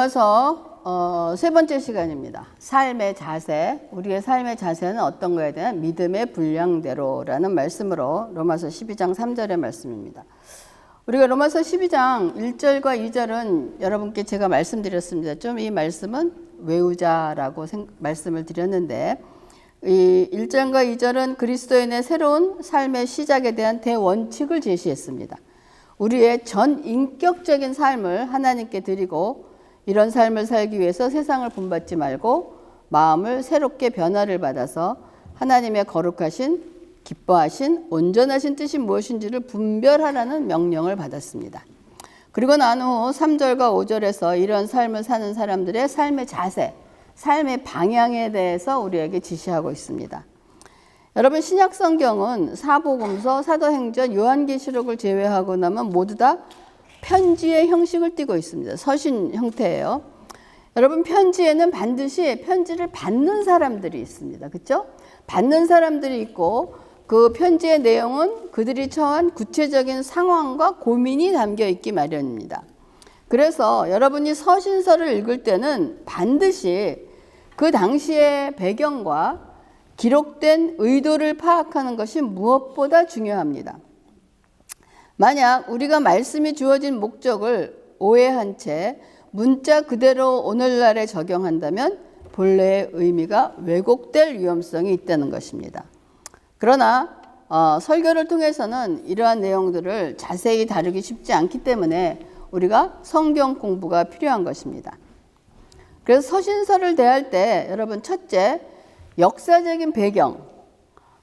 로마서 세 번째 시간입니다. 삶의 자세, 우리의 삶의 자세는 어떤 거에 대한 믿음의 분량대로라는 말씀으로 로마서 12장 3절의 말씀입니다. 우리가 로마서 12장 1절과 2절은 여러분께 제가 말씀드렸습니다. 좀 이 말씀은 외우자라고 말씀을 드렸는데, 이 1절과 2절은 그리스도인의 새로운 삶의 시작에 대한 대원칙을 제시했습니다. 우리의 전 인격적인 삶을 하나님께 드리고 이런 삶을 살기 위해서 세상을 본받지 말고 마음을 새롭게 변화를 받아서 하나님의 거룩하신, 기뻐하신, 온전하신 뜻이 무엇인지를 분별하라는 명령을 받았습니다. 그리고 난 후 3절과 5절에서 이런 삶을 사는 사람들의 삶의 자세, 삶의 방향에 대해서 우리에게 지시하고 있습니다. 여러분, 신약 성경은 사복음서, 사도행전, 요한계시록을 제외하고 나면 모두 다 편지의 형식을 띠고 있습니다. 서신 형태예요. 여러분, 편지에는 반드시 편지를 받는 사람들이 있습니다. 그렇죠? 받는 사람들이 있고 그 편지의 내용은 그들이 처한 구체적인 상황과 고민이 담겨 있기 마련입니다. 그래서 여러분이 서신서를 읽을 때는 반드시 그 당시의 배경과 기록된 의도를 파악하는 것이 무엇보다 중요합니다. 만약 우리가 말씀이 주어진 목적을 오해한 채 문자 그대로 오늘날에 적용한다면 본래의 의미가 왜곡될 위험성이 있다는 것입니다. 그러나 설교를 통해서는 이러한 내용들을 자세히 다루기 쉽지 않기 때문에 우리가 성경 공부가 필요한 것입니다. 그래서 서신서를 대할 때 여러분, 첫째, 역사적인 배경,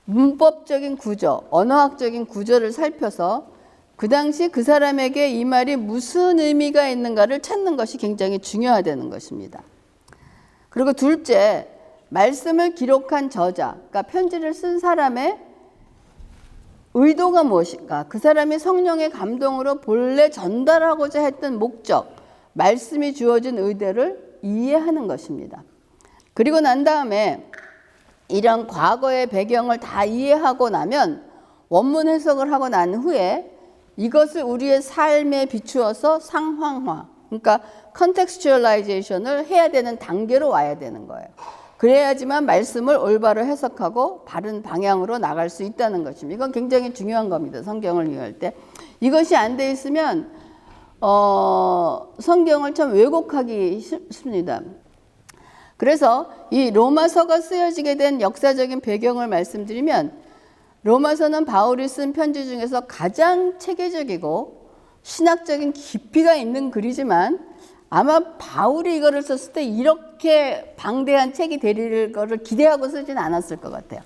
문법적인 구조, 언어학적인 구조를 살펴서 그 당시 그 사람에게 이 말이 무슨 의미가 있는가를 찾는 것이 굉장히 중요하다는 것입니다. 그리고 둘째, 말씀을 기록한 저자, 그러니까 편지를 쓴 사람의 의도가 무엇인가, 그 사람이 성령의 감동으로 본래 전달하고자 했던 목적, 말씀이 주어진 의도를 이해하는 것입니다. 그리고 난 다음에 이런 과거의 배경을 다 이해하고 나면 원문 해석을 하고 난 후에 이것을 우리의 삶에 비추어서 상황화, 그러니까 컨텍스추얼라이제이션을 해야 되는 단계로 와야 되는 거예요. 그래야지만 말씀을 올바로 해석하고 바른 방향으로 나갈 수 있다는 것입니다. 이건 굉장히 중요한 겁니다. 성경을 이해할 때. 이것이 안 돼 있으면 성경을 참 왜곡하기 쉽습니다. 그래서 이 로마서가 쓰여지게 된 역사적인 배경을 말씀드리면, 로마서는 바울이 쓴 편지 중에서 가장 체계적이고 신학적인 깊이가 있는 글이지만 아마 바울이 이거를 썼을 때 이렇게 방대한 책이 될 거를 기대하고 쓰진 않았을 것 같아요.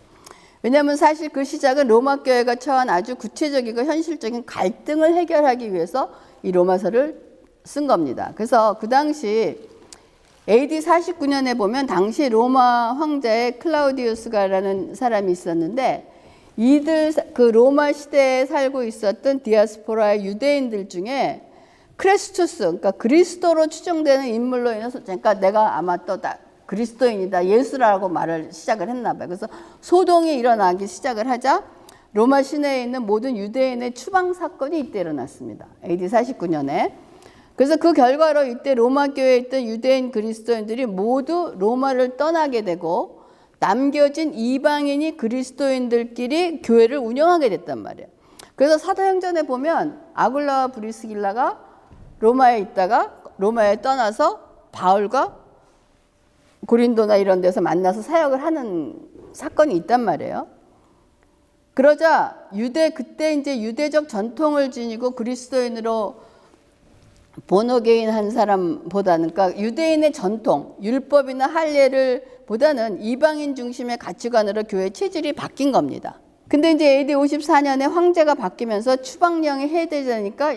왜냐하면 사실 그 시작은 로마 교회가 처한 아주 구체적이고 현실적인 갈등을 해결하기 위해서 이 로마서를 쓴 겁니다. 그래서 그 당시 AD 49년에 보면 당시 로마 황제의 클라우디우스가라는 사람이 있었는데, 이들 그 로마 시대에 살고 있었던 디아스포라의 유대인들 중에 크레스투스, 그러니까 그리스도로 추정되는 인물로 인해서, 그러니까 내가 아마 또 그리스도인이다, 예수라고 말을 시작을 했나 봐요. 그래서 소동이 일어나기 시작을 하자 로마 시내에 있는 모든 유대인의 추방 사건이 이때 일어났습니다. AD 49년에. 그래서 그 결과로 이때 로마 교회에 있던 유대인 그리스도인들이 모두 로마를 떠나게 되고 남겨진 이방인이 그리스도인들끼리 교회를 운영하게 됐단 말이에요. 그래서 사도행전에 보면 아굴라와 브리스길라가 로마에 있다가 로마에 떠나서 바울과 고린도나 이런 데서 만나서 사역을 하는 사건이 있단 말이에요. 그러자 그때 이제 유대적 전통을 지니고 그리스도인으로 본어게인 한 사람보다는, 그러니까 유대인의 전통, 율법이나 할례를 보다는 이방인 중심의 가치관으로 교회 체질이 바뀐 겁니다. 근데 이제 AD 54년에 황제가 바뀌면서 추방령이 해제되니까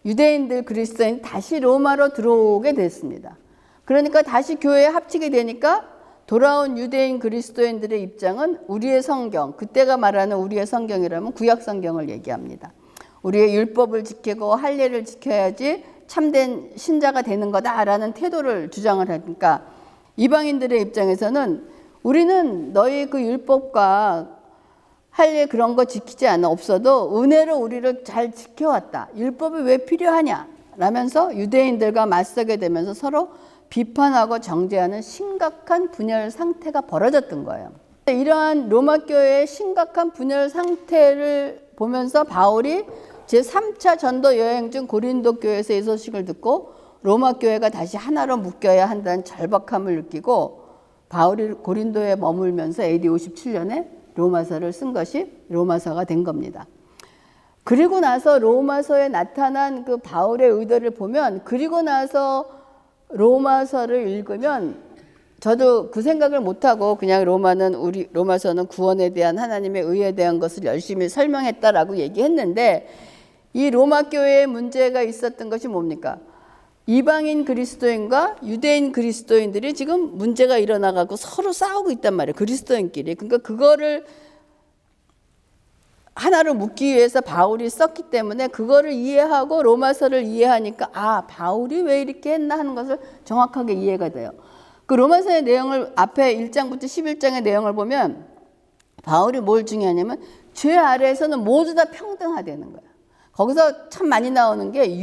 유대인들, 그리스도인 다시 로마로 들어오게 됐습니다. 그러니까 다시 교회에 합치게 되니까 돌아온 유대인 그리스도인들의 입장은 우리의 성경, 그때가 말하는 우리의 성경이라면 구약 성경을 얘기합니다. 우리의 율법을 지키고 할례를 지켜야지 참된 신자가 되는 거다라는 태도를 주장을 하니까, 이방인들의 입장에서는 우리는 너희 그 율법과 할례 그런 거 지키지 않아 없어도 은혜로 우리를 잘 지켜왔다. 율법이 왜 필요하냐? 라면서 유대인들과 맞서게 되면서 서로 비판하고 정죄하는 심각한 분열 상태가 벌어졌던 거예요. 이러한 로마 교회의 심각한 분열 상태를 보면서 바울이 제3차 전도 여행 중 고린도 교회에서 이 소식을 듣고 로마 교회가 다시 하나로 묶여야 한다는 절박함을 느끼고 바울이 고린도에 머물면서 AD 57년에 로마서를 쓴 것이 로마서가 된 겁니다. 그리고 나서 로마서에 나타난 그 바울의 의도를 보면, 그리고 나서 로마서를 읽으면 저도 그 생각을 못하고 그냥 로마서는 구원에 대한 하나님의 의에 대한 것을 열심히 설명했다라고 얘기했는데, 이 로마 교회에 문제가 있었던 것이 뭡니까? 이방인 그리스도인과 유대인 그리스도인들이 지금 문제가 일어나가고 서로 싸우고 있단 말이에요. 그리스도인끼리. 그러니까 그거를 하나로 묶기 위해서 바울이 썼기 때문에 그거를 이해하고 로마서를 이해하니까 아, 바울이 왜 이렇게 했나 하는 것을 정확하게 이해가 돼요. 그 로마서의 내용을 앞에 1장부터 11장의 내용을 보면 바울이 뭘 중요하냐면 죄 아래에서는 모두 다 평등하다는 거야. 거기서 참 많이 나오는 게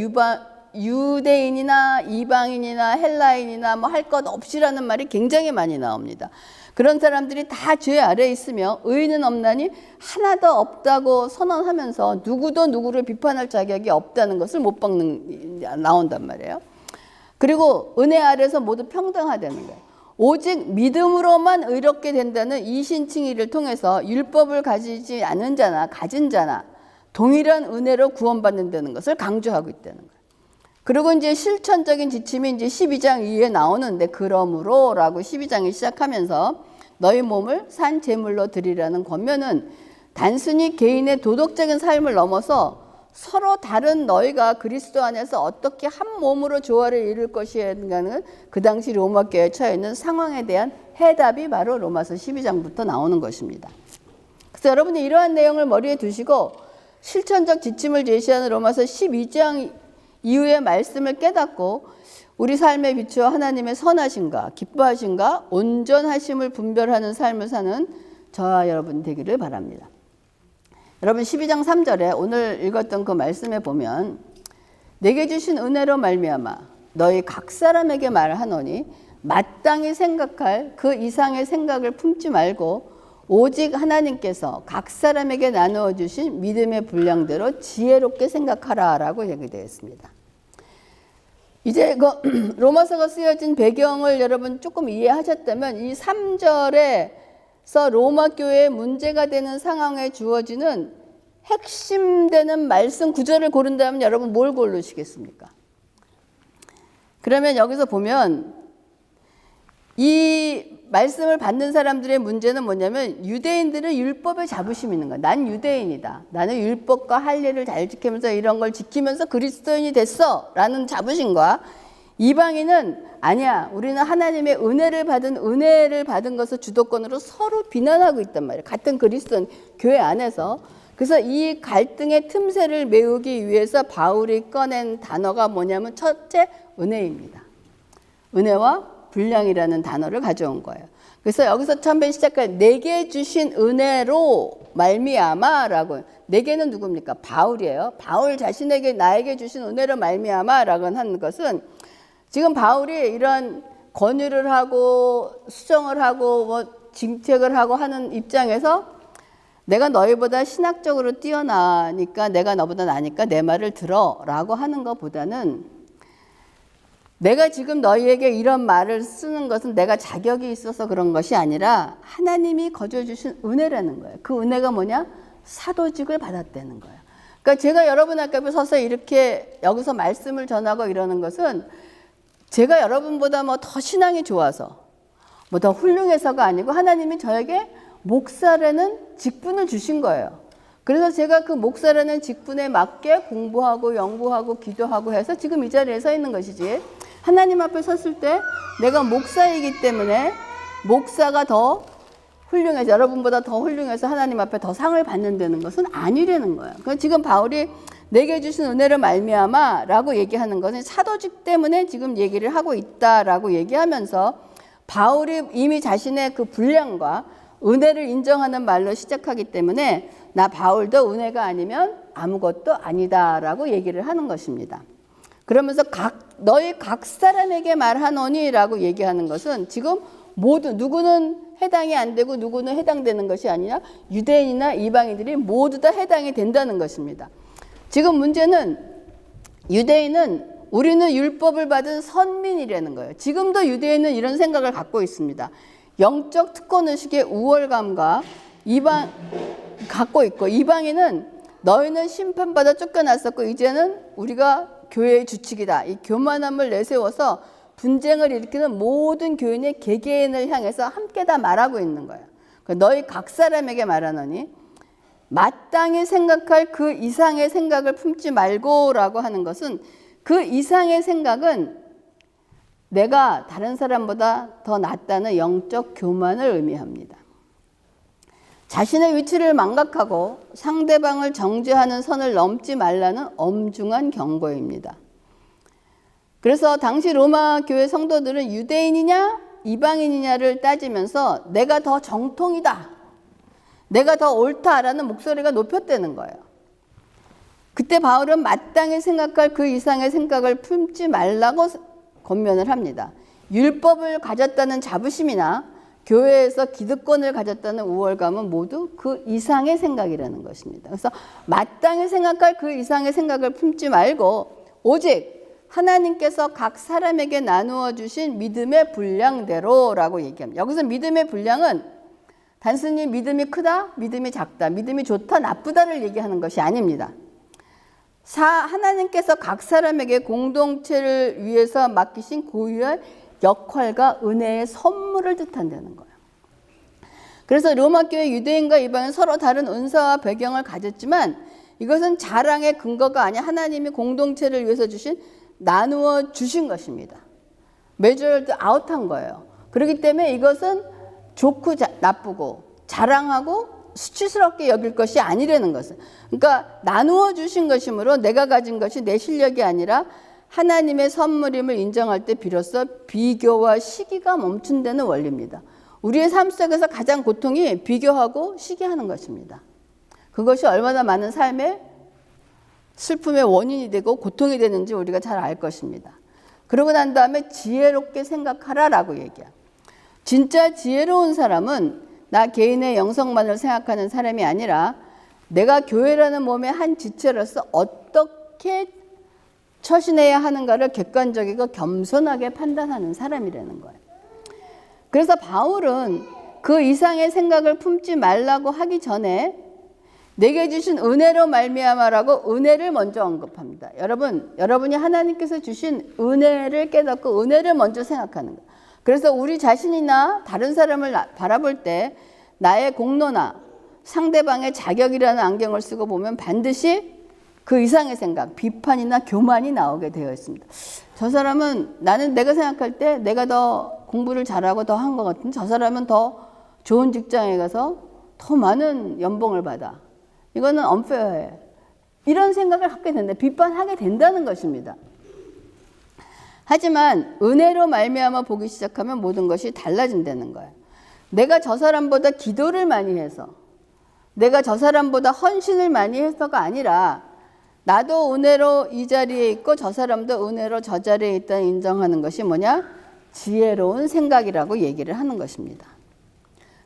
유대인이나 이방인이나 헬라인이나 뭐 할 것 없이라는 말이 굉장히 많이 나옵니다. 그런 사람들이 다 죄 아래에 있으며 의인은 없나니 하나도 없다고 선언하면서 누구도 누구를 비판할 자격이 없다는 것을 못 나온단 말이에요. 그리고 은혜 아래에서 모두 평등하다는 거예요. 오직 믿음으로만 의롭게 된다는 이신칭의를 통해서 율법을 가진 자나 동일한 은혜로 구원받는다는 것을 강조하고 있다는 거예요. 그리고 이제 실천적인 지침이 이제 12장 이후에 나오는데, 그러므로 라고 12장이 시작하면서 너희 몸을 산 제물로 드리라는 권면은 단순히 개인의 도덕적인 삶을 넘어서 서로 다른 너희가 그리스도 안에서 어떻게 한 몸으로 조화를 이룰 것인가는 그 당시 로마 교회에 처해 있는 상황에 대한 해답이 바로 로마서 12장부터 나오는 것입니다. 그래서 여러분이 이러한 내용을 머리에 두시고 실천적 지침을 제시하는 로마서 12장 이후의 말씀을 깨닫고 우리 삶에 비추어 하나님의 선하심과 기뻐하심과 온전하심을 분별하는 삶을 사는 저와 여러분 되기를 바랍니다. 여러분 12장 3절에 오늘 읽었던 그 말씀에 보면 내게 주신 은혜로 말미암아 너희 각 사람에게 말하노니 마땅히 생각할 그 이상의 생각을 품지 말고 오직 하나님께서 각 사람에게 나누어 주신 믿음의 분량대로 지혜롭게 생각하라라고 얘기되어 있습니다. 이제 그 로마서가 쓰여진 배경을 여러분 조금 이해하셨다면 이 3절에서 로마 교회에 문제가 되는 상황에 주어지는 핵심되는 말씀 구절을 고른다면 여러분 뭘 고르시겠습니까? 그러면 여기서 보면 이 말씀을 받는 사람들의 문제는 뭐냐면 유대인들은 율법에 자부심이 있는 거야. 난 유대인이다. 나는 율법과 할례를 잘 지키면서 이런 걸 지키면서 그리스도인이 됐어 라는 자부심과, 이방인은 아니야, 우리는 하나님의 은혜를 받은 것을 주도권으로 서로 비난하고 있단 말이에요. 같은 그리스도인 교회 안에서. 그래서 이 갈등의 틈새를 메우기 위해서 바울이 꺼낸 단어가 뭐냐면 첫째, 은혜입니다. 은혜와 분량이라는 단어를 가져온 거예요. 그래서 여기서 처음에 시작할 내게 주신 은혜로 말미암아라고, 내게는 누굽니까? 바울이에요. 바울 자신에게 나에게 주신 은혜로 말미암아라고 하는 것은 지금 바울이 이런 권유를 하고 수정을 하고 뭐 징책을 하고 하는 입장에서 내가 너희보다 신학적으로 뛰어나니까, 내가 너보다 나니까 내 말을 들어라고 하는 것보다는 내가 지금 너희에게 이런 말을 쓰는 것은 내가 자격이 있어서 그런 것이 아니라 하나님이 거저 주신 은혜라는 거예요. 그 은혜가 뭐냐? 사도직을 받았다는 거예요. 그러니까 제가 여러분 앞에 서서 이렇게 여기서 말씀을 전하고 이러는 것은 제가 여러분보다 뭐 더 신앙이 좋아서 뭐 더 훌륭해서가 아니고 하나님이 저에게 목사라는 직분을 주신 거예요. 그래서 제가 그 목사라는 직분에 맞게 공부하고 연구하고 기도하고 해서 지금 이 자리에 서 있는 것이지, 하나님 앞에 섰을 때 내가 목사이기 때문에 목사가 더 훌륭해서 여러분보다 더 훌륭해서 하나님 앞에 더 상을 받는다는 것은 아니라는 거예요. 그래서 지금 바울이 내게 주신 은혜를 말미암아 라고 얘기하는 것은 사도직 때문에 지금 얘기를 하고 있다라고 얘기하면서 바울이 이미 자신의 그 분량과 은혜를 인정하는 말로 시작하기 때문에 나 바울도 은혜가 아니면 아무것도 아니다라고 얘기를 하는 것입니다. 그러면서 너희 각 사람에게 말하노니라고 얘기하는 것은 지금 모두 누구는 해당이 안 되고 누구는 해당되는 것이 아니라 유대인이나 이방인들이 모두 다 해당이 된다는 것입니다. 지금 문제는 유대인은 우리는 율법을 받은 선민이라는 거예요. 지금도 유대인은 이런 생각을 갖고 있습니다. 영적 특권의식의 우월감과 갖고 있고, 이방인은 너희는 심판받아 쫓겨났었고 이제는 우리가 교회의 주축이다. 이 교만함을 내세워서 분쟁을 일으키는 모든 교인의 개개인을 향해서 함께 다 말하고 있는 거예요. 너희 각 사람에게 말하노니 마땅히 생각할 그 이상의 생각을 품지 말고라고 하는 것은, 그 이상의 생각은 내가 다른 사람보다 더 낫다는 영적 교만을 의미합니다. 자신의 위치를 망각하고 상대방을 정죄하는 선을 넘지 말라는 엄중한 경고입니다. 그래서 당시 로마 교회 성도들은 유대인이냐 이방인이냐를 따지면서 내가 더 정통이다, 내가 더 옳다라는 목소리가 높였다는 거예요. 그때 바울은 마땅히 생각할 그 이상의 생각을 품지 말라고 권면을 합니다. 율법을 가졌다는 자부심이나 교회에서 기득권을 가졌다는 우월감은 모두 그 이상의 생각이라는 것입니다. 그래서 마땅히 생각할 그 이상의 생각을 품지 말고 오직 하나님께서 각 사람에게 나누어 주신 믿음의 분량대로라고 얘기합니다. 여기서 믿음의 분량은 단순히 믿음이 크다, 믿음이 작다, 믿음이 좋다, 나쁘다를 얘기하는 것이 아닙니다. 하나님께서 각 사람에게 공동체를 위해서 맡기신 고유한 역할과 은혜의 선물을 뜻한다는 거예요. 그래서 로마교회 유대인과 이방인 서로 다른 은사와 배경을 가졌지만 이것은 자랑의 근거가 아니라 하나님이 공동체를 위해서 나누어 주신 것입니다. 메저드 아웃한 거예요. 그렇기 때문에 이것은 좋고 나쁘고 자랑하고 수치스럽게 여길 것이 아니라는 것은, 그러니까 나누어 주신 것이므로 내가 가진 것이 내 실력이 아니라 하나님의 선물임을 인정할 때 비로소 비교와 시기가 멈춘다는 원리입니다. 우리의 삶 속에서 가장 고통이 비교하고 시기하는 것입니다. 그것이 얼마나 많은 삶의 슬픔의 원인이 되고 고통이 되는지 우리가 잘 알 것입니다. 그러고 난 다음에 지혜롭게 생각하라라고 얘기해요. 진짜 지혜로운 사람은 나 개인의 영성만을 생각하는 사람이 아니라 내가 교회라는 몸의 한 지체로서 어떻게 처신해야 하는가를 객관적이고 겸손하게 판단하는 사람이라는 거예요. 그래서 바울은 그 이상의 생각을 품지 말라고 하기 전에 내게 주신 은혜로 말미암아라고 은혜를 먼저 언급합니다. 여러분이 하나님께서 주신 은혜를 깨닫고 은혜를 먼저 생각하는 거예요. 그래서 우리 자신이나 다른 사람을 바라볼 때 나의 공로나 상대방의 자격이라는 안경을 쓰고 보면 반드시 그 이상의 생각, 비판이나 교만이 나오게 되어 있습니다. 저 사람은, 나는 내가 생각할 때 내가 더 공부를 잘하고 더 한 것 같은데 저 사람은 더 좋은 직장에 가서 더 많은 연봉을 받아. 이거는 unfair해. 이런 생각을 갖게 된다. 비판하게 된다는 것입니다. 하지만 은혜로 말미암아 보기 시작하면 모든 것이 달라진다는 거예요. 내가 저 사람보다 기도를 많이 해서, 내가 저 사람보다 헌신을 많이 해서가 아니라 나도 은혜로 이 자리에 있고 저 사람도 은혜로 저 자리에 있다는 인정하는 것이 뭐냐? 지혜로운 생각이라고 얘기를 하는 것입니다.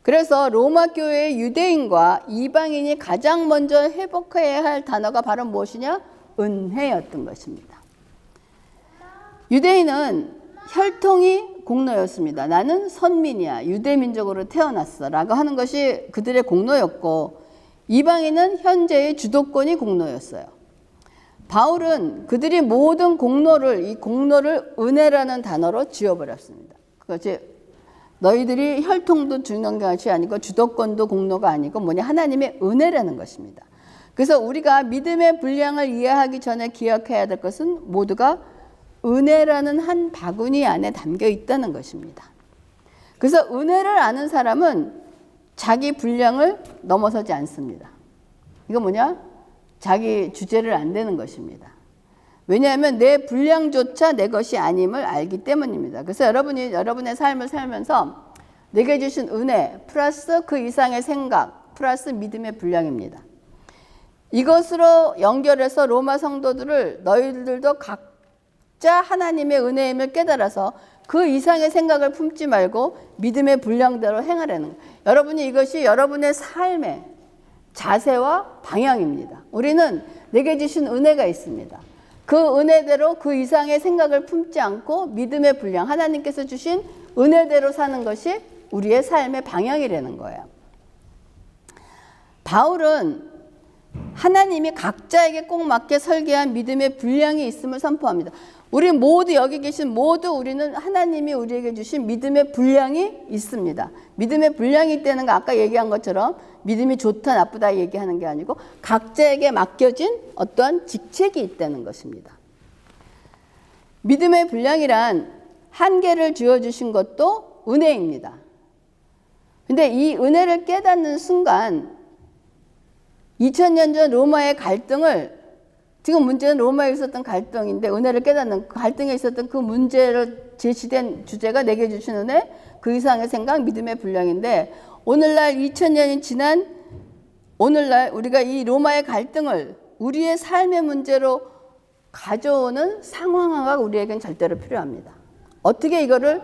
그래서 로마 교회의 유대인과 이방인이 가장 먼저 회복해야 할 단어가 바로 무엇이냐? 은혜였던 것입니다. 유대인은 혈통이 공로였습니다. 나는 선민이야, 유대민족으로 태어났어 라고 하는 것이 그들의 공로였고, 이방인은 현재의 주도권이 공로였어요. 바울은 그들이 모든 이 공로를 은혜라는 단어로 지워버렸습니다. 그것이 너희들이 혈통도 주는 것이 아니고 주도권도 공로가 아니고 뭐냐? 하나님의 은혜라는 것입니다. 그래서 우리가 믿음의 분량을 이해하기 전에 기억해야 될 것은 모두가 은혜라는 한 바구니 안에 담겨 있다는 것입니다. 그래서 은혜를 아는 사람은 자기 분량을 넘어서지 않습니다. 이거 뭐냐? 자기 주제를 안 되는 것입니다. 왜냐하면 내 분량조차 내 것이 아님을 알기 때문입니다. 그래서 여러분의 삶을 살면서 내게 주신 은혜 플러스 그 이상의 생각 플러스 믿음의 분량입니다. 이것으로 연결해서 로마 성도들을 너희들도 각 각자 하나님의 은혜임을 깨달아서 그 이상의 생각을 품지 말고 믿음의 분량대로 행하라는 거예요. 여러분이 이것이 여러분의 삶의 자세와 방향입니다. 우리는 내게 주신 은혜가 있습니다. 그 은혜대로 그 이상의 생각을 품지 않고 믿음의 분량, 하나님께서 주신 은혜대로 사는 것이 우리의 삶의 방향이라는 거예요. 바울은 하나님이 각자에게 꼭 맞게 설계한 믿음의 분량이 있음을 선포합니다. 우리 모두 여기 계신 모두 우리는 하나님이 우리에게 주신 믿음의 분량이 있습니다. 믿음의 분량이 있다는 거 아까 얘기한 것처럼 믿음이 좋다 나쁘다 얘기하는 게 아니고 각자에게 맡겨진 어떠한 직책이 있다는 것입니다. 믿음의 분량이란 한계를 주어주신 것도 은혜입니다. 근데 이 은혜를 깨닫는 순간 2000년 전 로마의 갈등을, 지금 문제는 로마에 있었던 갈등인데 은혜를 깨닫는 갈등에 있었던 그 문제를 제시된 주제가 내게 주신 은혜, 그 이상의 생각, 믿음의 분량인데 오늘날 2000년이 지난 오늘날 우리가 이 로마의 갈등을 우리의 삶의 문제로 가져오는 상황화가 우리에겐 절대로 필요합니다. 어떻게 이거를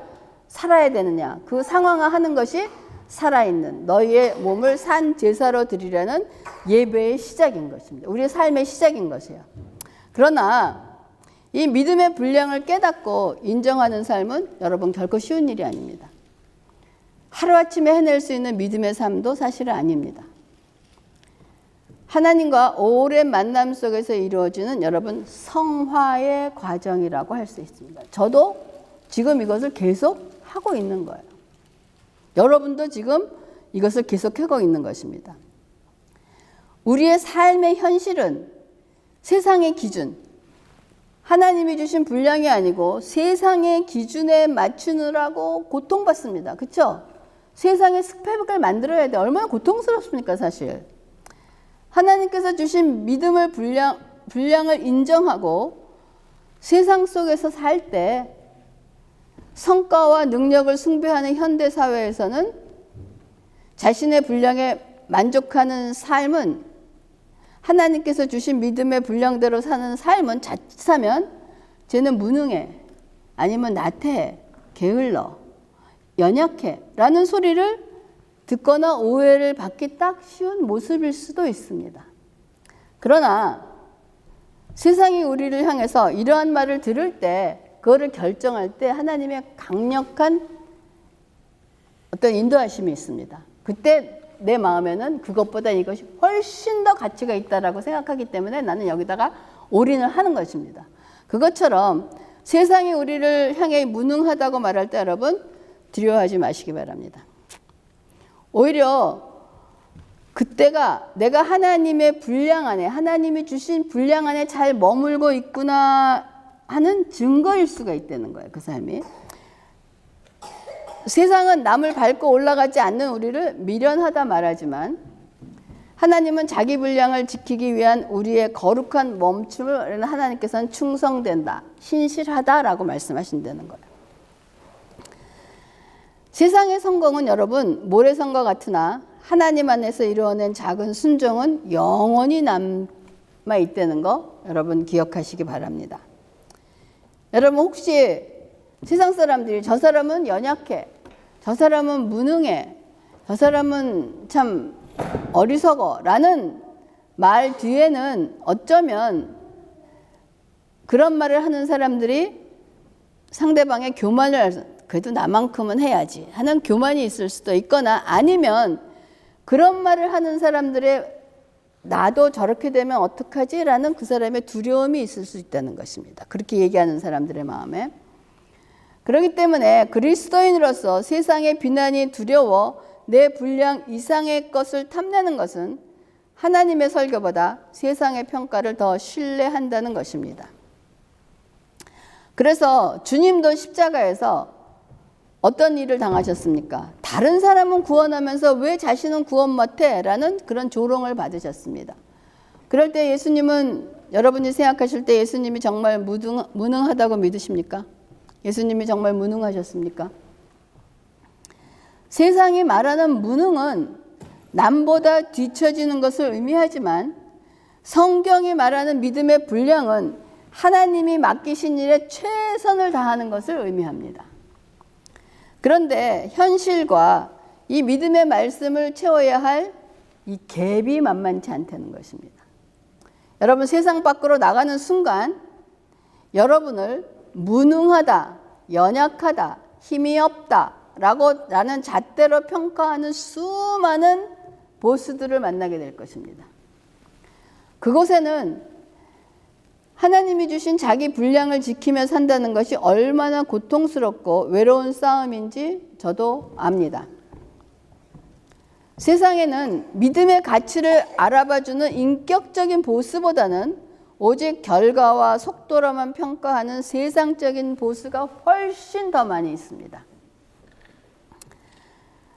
살아야 되느냐, 그 상황화하는 것이 살아있는 너희의 몸을 산 제사로 드리려는 예배의 시작인 것입니다. 우리의 삶의 시작인 것이에요. 그러나 이 믿음의 분량을 깨닫고 인정하는 삶은 여러분 결코 쉬운 일이 아닙니다. 하루아침에 해낼 수 있는 믿음의 삶도 사실은 아닙니다. 하나님과 오랜 만남 속에서 이루어지는 여러분 성화의 과정이라고 할 수 있습니다. 저도 지금 이것을 계속 하고 있는 거예요. 여러분도 지금 이것을 계속하고 있는 것입니다. 우리의 삶의 현실은 세상의 기준, 하나님이 주신 분량이 아니고 세상의 기준에 맞추느라고 고통받습니다. 그렇죠? 세상의 스펙을 만들어야 돼. 얼마나 고통스럽습니까, 사실. 하나님께서 주신 믿음을 분량을 인정하고 세상 속에서 살 때 성과와 능력을 숭배하는 현대 사회에서는 자신의 분량에 만족하는 삶은, 하나님께서 주신 믿음의 분량대로 사는 삶은 자칫하면 쟤는 무능해, 아니면 나태해, 게을러, 연약해 라는 소리를 듣거나 오해를 받기 딱 쉬운 모습일 수도 있습니다. 그러나 세상이 우리를 향해서 이러한 말을 들을 때, 그거를 결정할 때 하나님의 강력한 어떤 인도하심이 있습니다. 그때 내 마음에는 그것보다 이것이 훨씬 더 가치가 있다라고 생각하기 때문에 나는 여기다가 올인을 하는 것입니다. 그것처럼 세상이 우리를 향해 무능하다고 말할 때 여러분 두려워하지 마시기 바랍니다. 오히려 그때가 내가 하나님의 분량 안에, 하나님이 주신 분량 안에 잘 머물고 있구나 하는 증거일 수가 있다는 거예요. 그 삶이. 세상은 남을 밟고 올라가지 않는 우리를 미련하다 말하지만 하나님은 자기 분량을 지키기 위한 우리의 거룩한 멈춤을 하나님께서는 충성된다, 신실하다라고 말씀하신다는 거예요. 세상의 성공은 여러분 모래성과 같으나 하나님 안에서 이루어낸 작은 순종은 영원히 남아 있다는 거 여러분 기억하시기 바랍니다. 여러분 혹시 세상 사람들이 저 사람은 연약해, 저 사람은 무능해, 저 사람은 참 어리석어 라는 말 뒤에는 어쩌면 그런 말을 하는 사람들이 상대방의 교만을, 그래도 나만큼은 해야지 하는 교만이 있을 수도 있거나, 아니면 그런 말을 하는 사람들의 나도 저렇게 되면 어떡하지? 라는 그 사람의 두려움이 있을 수 있다는 것입니다. 그렇게 얘기하는 사람들의 마음에. 그렇기 때문에 그리스도인으로서 세상의 비난이 두려워 내 분량 이상의 것을 탐내는 것은 하나님의 설교보다 세상의 평가를 더 신뢰한다는 것입니다. 그래서 주님도 십자가에서 어떤 일을 당하셨습니까? 다른 사람은 구원하면서 왜 자신은 구원 못해? 라는 그런 조롱을 받으셨습니다. 그럴 때 예수님은, 여러분이 생각하실 때 예수님이 정말 무능하다고 믿으십니까? 예수님이 정말 무능하셨습니까? 세상이 말하는 무능은 남보다 뒤처지는 것을 의미하지만 성경이 말하는 믿음의 분량은 하나님이 맡기신 일에 최선을 다하는 것을 의미합니다. 그런데 현실과 이 믿음의 말씀을 채워야 할 이 갭이 만만치 않다는 것입니다. 여러분, 세상 밖으로 나가는 순간 여러분을 무능하다, 연약하다, 힘이 없다 라는 잣대로 평가하는 수많은 보스들을 만나게 될 것입니다. 그곳에는 하나님이 주신 자기 분량을 지키며 산다는 것이 얼마나 고통스럽고 외로운 싸움인지 저도 압니다. 세상에는 믿음의 가치를 알아봐주는 인격적인 보스보다는 오직 결과와 속도로만 평가하는 세상적인 보스가 훨씬 더 많이 있습니다.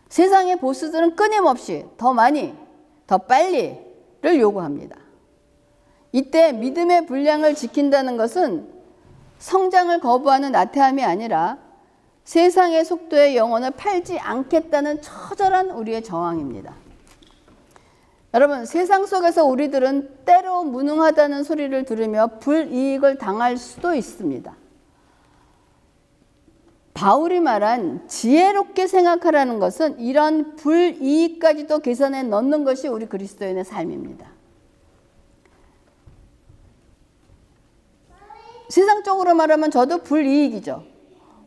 세상의 보스들은 끊임없이 더 많이, 더 빨리를 요구합니다. 이때 믿음의 분량을 지킨다는 것은 성장을 거부하는 나태함이 아니라 세상의 속도에 영혼을 팔지 않겠다는 처절한 우리의 저항입니다. 여러분, 세상 속에서 우리들은 때로 무능하다는 소리를 들으며 불이익을 당할 수도 있습니다. 바울이 말한 지혜롭게 생각하라는 것은 이런 불이익까지도 계산에 넣는 것이 우리 그리스도인의 삶입니다. 세상적으로 말하면 저도 불이익이죠.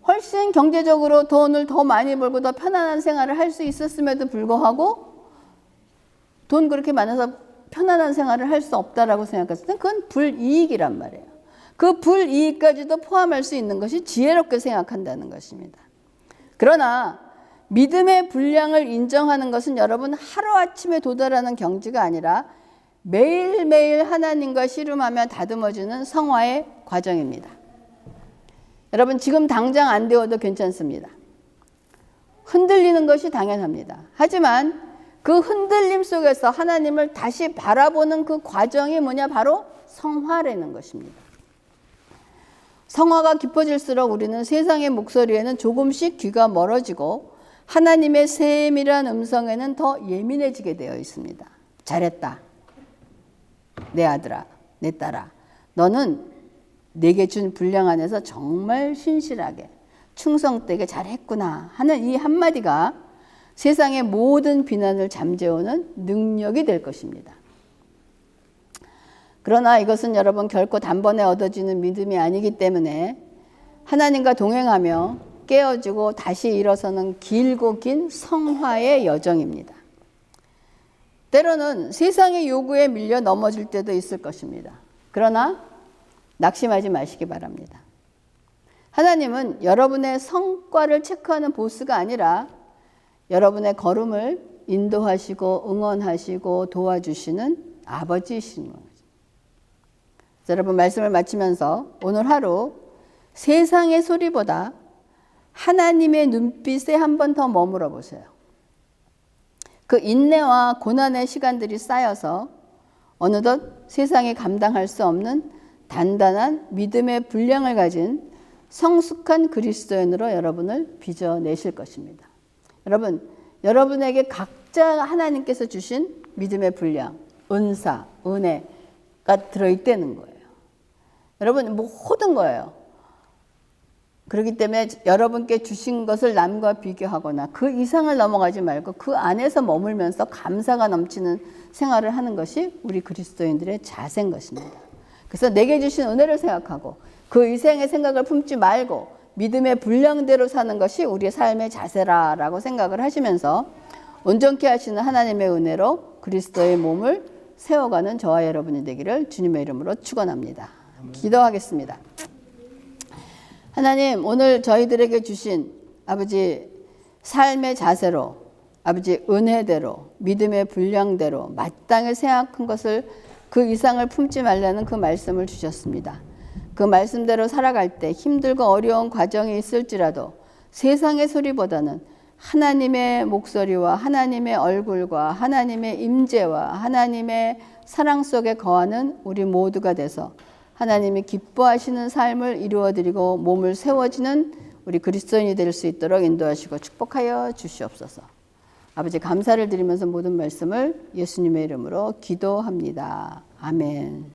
훨씬 경제적으로 돈을 더 많이 벌고 더 편안한 생활을 할 수 있었음에도 불구하고 돈 그렇게 많아서 편안한 생활을 할 수 없다라고 생각했을 때 그건 불이익이란 말이에요. 그 불이익까지도 포함할 수 있는 것이 지혜롭게 생각한다는 것입니다. 그러나 믿음의 분량을 인정하는 것은 여러분 하루아침에 도달하는 경지가 아니라 매일매일 하나님과 씨름하며 다듬어지는 성화의 과정입니다. 여러분, 지금 당장 안 되어도 괜찮습니다. 흔들리는 것이 당연합니다. 하지만 그 흔들림 속에서 하나님을 다시 바라보는 그 과정이 뭐냐? 바로 성화라는 것입니다. 성화가 깊어질수록 우리는 세상의 목소리에는 조금씩 귀가 멀어지고 하나님의 세밀한 음성에는 더 예민해지게 되어 있습니다. 잘했다. 내 아들아, 내 딸아. 너는 내게 준 분량 안에서 정말 신실하게 충성되게 잘했구나 하는 이 한마디가 세상의 모든 비난을 잠재우는 능력이 될 것입니다. 그러나 이것은 여러분 결코 단번에 얻어지는 믿음이 아니기 때문에 하나님과 동행하며 깨어지고 다시 일어서는 길고 긴 성화의 여정입니다. 때로는 세상의 요구에 밀려 넘어질 때도 있을 것입니다. 그러나 낙심하지 마시기 바랍니다. 하나님은 여러분의 성과를 체크하는 보스가 아니라 여러분의 걸음을 인도하시고 응원하시고 도와주시는 아버지이신 거죠. 여러분, 말씀을 마치면서 오늘 하루 세상의 소리보다 하나님의 눈빛에 한 번 더 머물러 보세요. 그 인내와 고난의 시간들이 쌓여서 어느덧 세상이 감당할 수 없는 단단한 믿음의 분량을 가진 성숙한 그리스도인으로 여러분을 빚어내실 것입니다. 여러분, 여러분에게 각자 하나님께서 주신 믿음의 분량, 은사, 은혜가 들어있다는 거예요. 여러분, 모든 거예요. 그렇기 때문에 여러분께 주신 것을 남과 비교하거나 그 이상을 넘어가지 말고 그 안에서 머물면서 감사가 넘치는 생활을 하는 것이 우리 그리스도인들의 자세인 것입니다. 그래서 내게 주신 은혜를 생각하고 그 이생의 생각을 품지 말고 믿음의 분량대로 사는 것이 우리의 삶의 자세라라고 생각을 하시면서 온전케 하시는 하나님의 은혜로 그리스도의 몸을 세워가는 저와 여러분이 되기를 주님의 이름으로 축원합니다. 기도하겠습니다. 하나님, 오늘 저희들에게 주신 아버지 삶의 자세로, 아버지 은혜대로, 믿음의 분량대로 마땅히 생각한 것을 그 이상을 품지 말라는 그 말씀을 주셨습니다. 그 말씀대로 살아갈 때 힘들고 어려운 과정이 있을지라도 세상의 소리보다는 하나님의 목소리와 하나님의 얼굴과 하나님의 임재와 하나님의 사랑 속에 거하는 우리 모두가 돼서 하나님이 기뻐하시는 삶을 이루어드리고 몸을 세워지는 우리 그리스도인이 될 수 있도록 인도하시고 축복하여 주시옵소서. 아버지, 감사를 드리면서 모든 말씀을 예수님의 이름으로 기도합니다. 아멘.